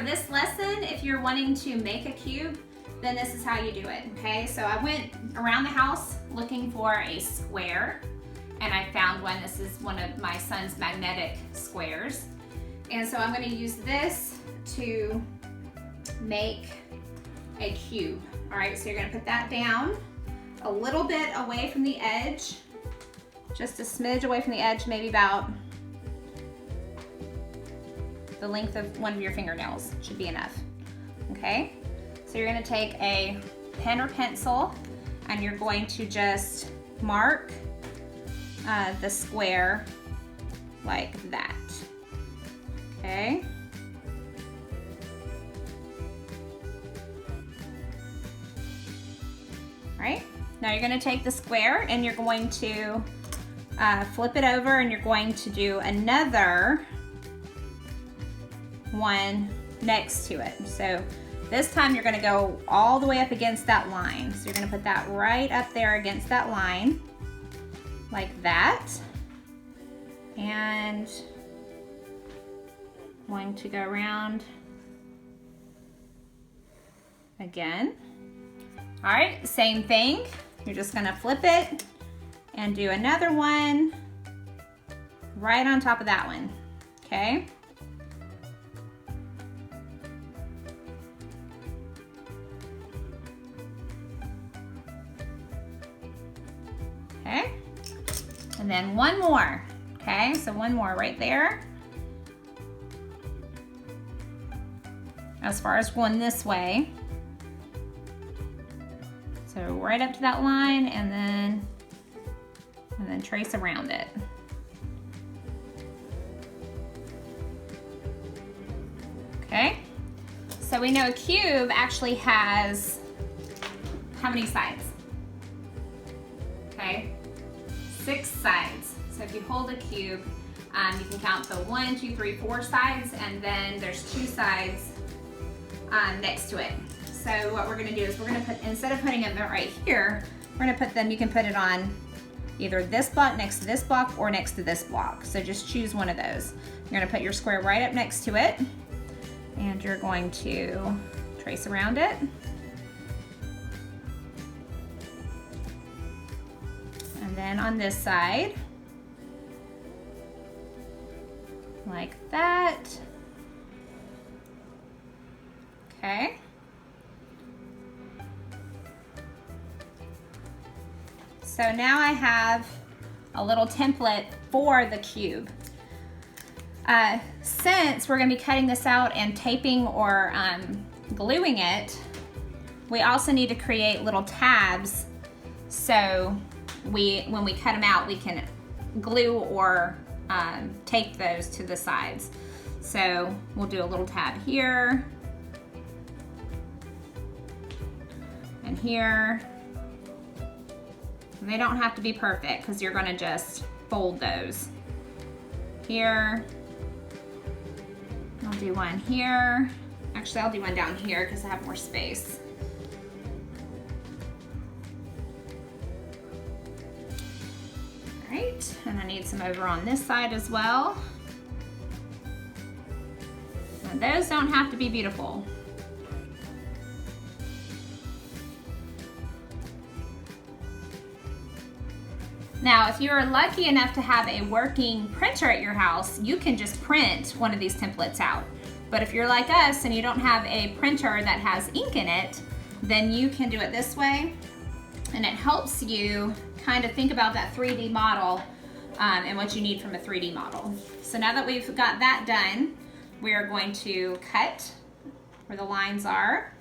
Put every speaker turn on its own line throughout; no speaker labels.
for this lesson, if you're wanting to make a cube, then this is how you do it, okay? So I went around the house looking for a square, and I found one. This is one of my son's magnetic squares. And so I'm gonna use this to make a cube. All right, so you're gonna put that down a little bit away from the edge, just a smidge away from the edge, maybe about the length of one of your fingernails should be enough, okay? So you're gonna take a pen or pencil and you're going to just mark the square like that, okay? All right, now you're gonna take the square and you're going to flip it over and you're going to do another one next to it. So this time you're gonna go all the way up against that line. So you're gonna put that right up there against that line, like that. And going to go around again. All right, same thing. You're just gonna flip it and do another one right on top of that one, okay? Okay, and then one more, okay? So one more right there. As far as going this way. So right up to that line and then trace around it. Okay, so we know a cube actually has how many sides? Okay, 6 sides. So if you hold a cube, you can count the 1, 2, 3, 4 sides, and then there's 2 sides next to it. So what we're gonna do is we're gonna put, instead of putting it right here, we're gonna put them, you can put it on either this block next to this block or next to this block. So just choose one of those. You're gonna put your square right up next to it and you're going to trace around it. And then on this side, like that. Okay. So now I have a little template for the cube. Since we're gonna be cutting this out and taping or gluing it, we also need to create little tabs so when we cut them out, we can glue or tape those to the sides. So we'll do a little tab here and here. They don't have to be perfect because you're gonna just fold those. Here, I'll do one here. Actually, I'll do one down here because I have more space. All right, and I need some over on this side as well. And those don't have to be beautiful. Now, if you're lucky enough to have a working printer at your house, you can just print one of these templates out. But if you're like us and you don't have a printer that has ink in it, then you can do it this way. And it helps you kind of think about that 3D model and what you need from a 3D model. So now that we've got that done, we are going to cut where the lines are.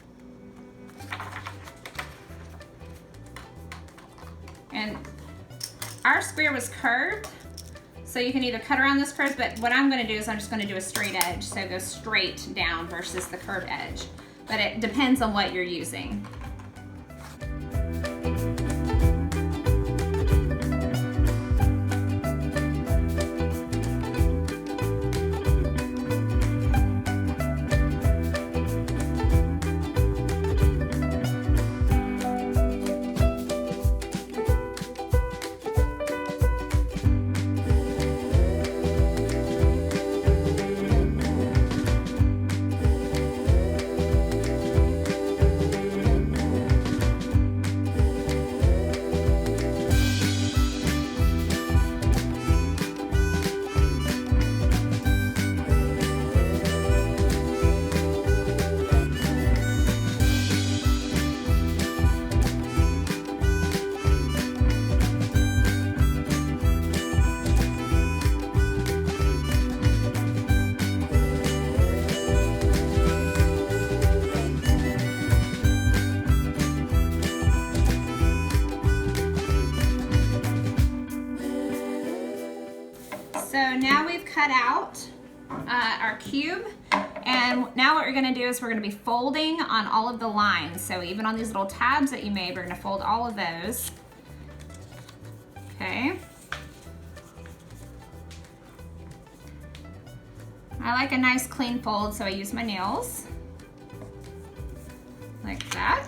And our square was curved, so you can either cut around this curve, but what I'm gonna do is I'm just gonna do a straight edge, so go straight down versus the curved edge. But it depends on what you're using. cut out our cube, and now what we're gonna do is we're gonna be folding on all of the lines. So even on these little tabs that you made, we're gonna fold all of those. Okay. I like a nice clean fold, so I use my nails like that.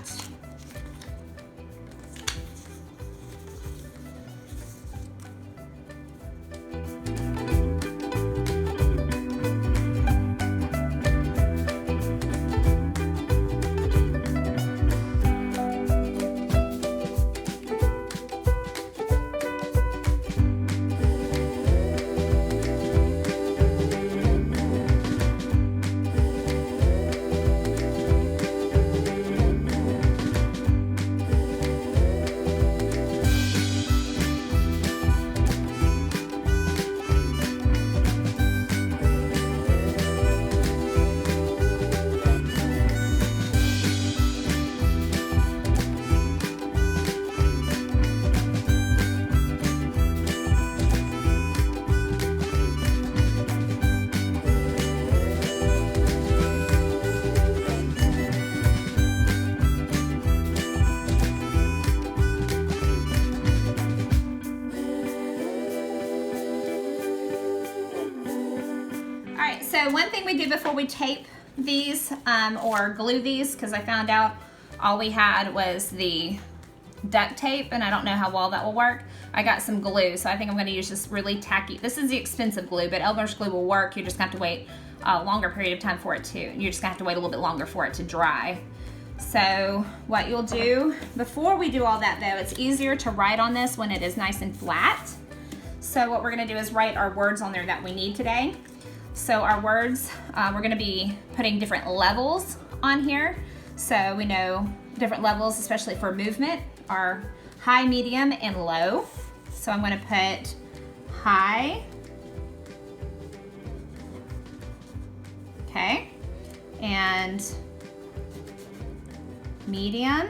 So one thing we do before we tape these or glue these, because I found out all we had was the duct tape and I don't know how well that will work. I got some glue, so I think I'm going to use this really tacky. This is the expensive glue, but Elmer's glue will work. You're just going to have to wait a longer period of time for it to. You're just going to have to wait a little bit longer for it to dry. So what you'll do before we do all that though, it's easier to write on this when it is nice and flat. So what we're going to do is write our words on there that we need today. So our words, we're going to be putting different levels on here. So we know different levels, especially for movement, are high, medium, and low. So I'm going to put high, okay, and medium,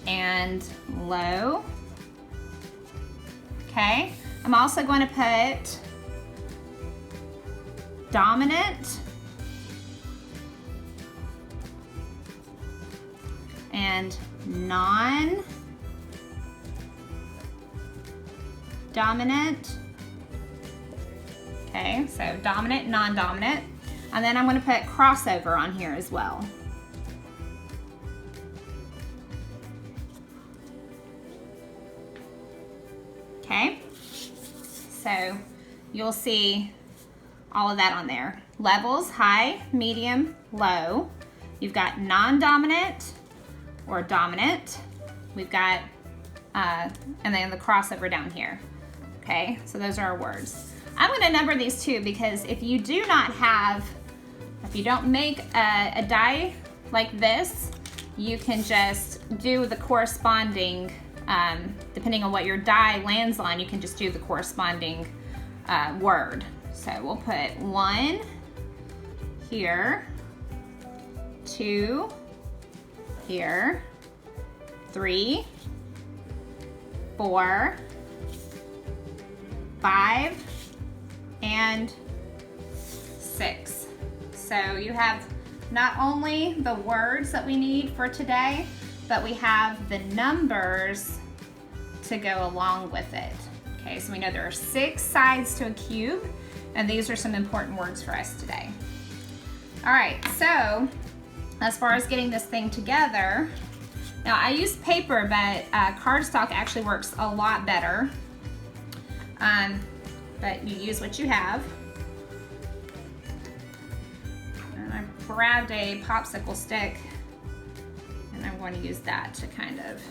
and low, okay. I'm also going to put dominant and non-dominant. Okay, so dominant, non-dominant. And then I'm going to put crossover on here as well. Okay. So you'll see all of that on there. Levels, high, medium, low. You've got non-dominant or dominant. We've got, and then the crossover down here. Okay, so those are our words. I'm gonna number these too because if you do not have, if you don't make a die like this, you can just do the corresponding depending on what your die lands on, you can just do the corresponding word. So we'll put 1 here, 2 here, 3, 4, 5, and 6. So you have not only the words that we need for today, but we have the numbers to go along with it. Okay, so we know there are 6 sides to a cube, and these are some important words for us today. All right, so as far as getting this thing together, now I use paper, but cardstock actually works a lot better. But you use what you have. And I grabbed a popsicle stick, and I'm going to use that to kind of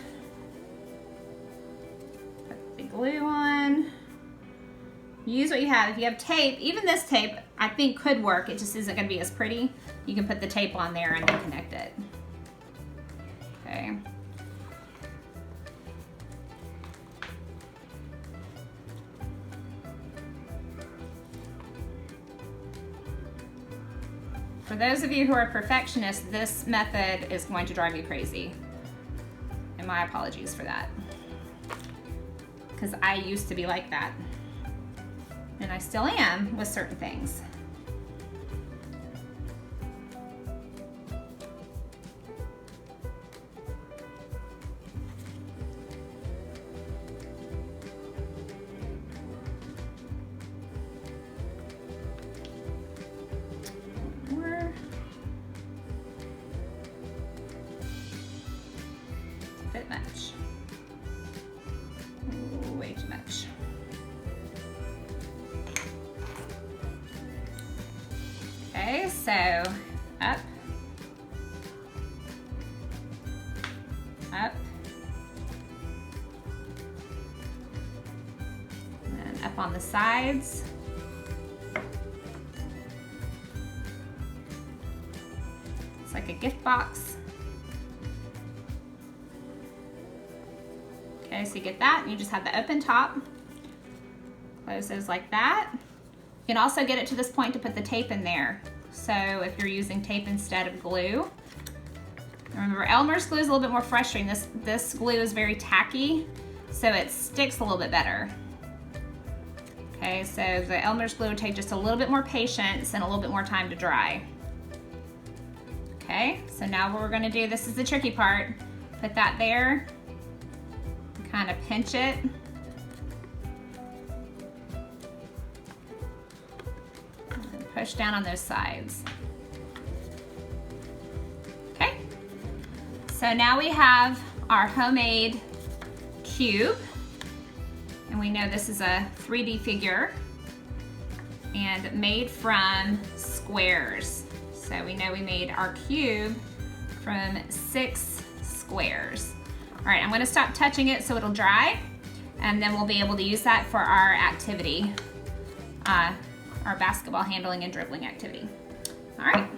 put the glue on. Use what you have. If you have tape, even this tape I think could work, it just isn't going to be as pretty. You can put the tape on there and connect it. Okay. For those of you who are perfectionists, this method is going to drive you crazy. And my apologies for that. Because I used to be like that. and I still am with certain things. More. A bit much. Ooh, way too much. Okay, so up, up, and then up on the sides. It's like a gift box. Okay, so you get that, and you just have the open top. Close those like that. You can also get it to this point to put the tape in there. So if you're using tape instead of glue. Remember, Elmer's glue is a little bit more frustrating. This glue is very tacky, so it sticks a little bit better. Okay, so the Elmer's glue will take just a little bit more patience and a little bit more time to dry. Okay, so now what we're gonna do, this is the tricky part. Put that there, kind of pinch it. Push down on those sides. Okay, so now we have our homemade cube, and we know this is a 3D figure and made from squares. So we know we made our cube from 6 squares. All right, I'm gonna stop touching it so it'll dry, and then we'll be able to use that for our activity. Our basketball handling and dribbling activity. All right.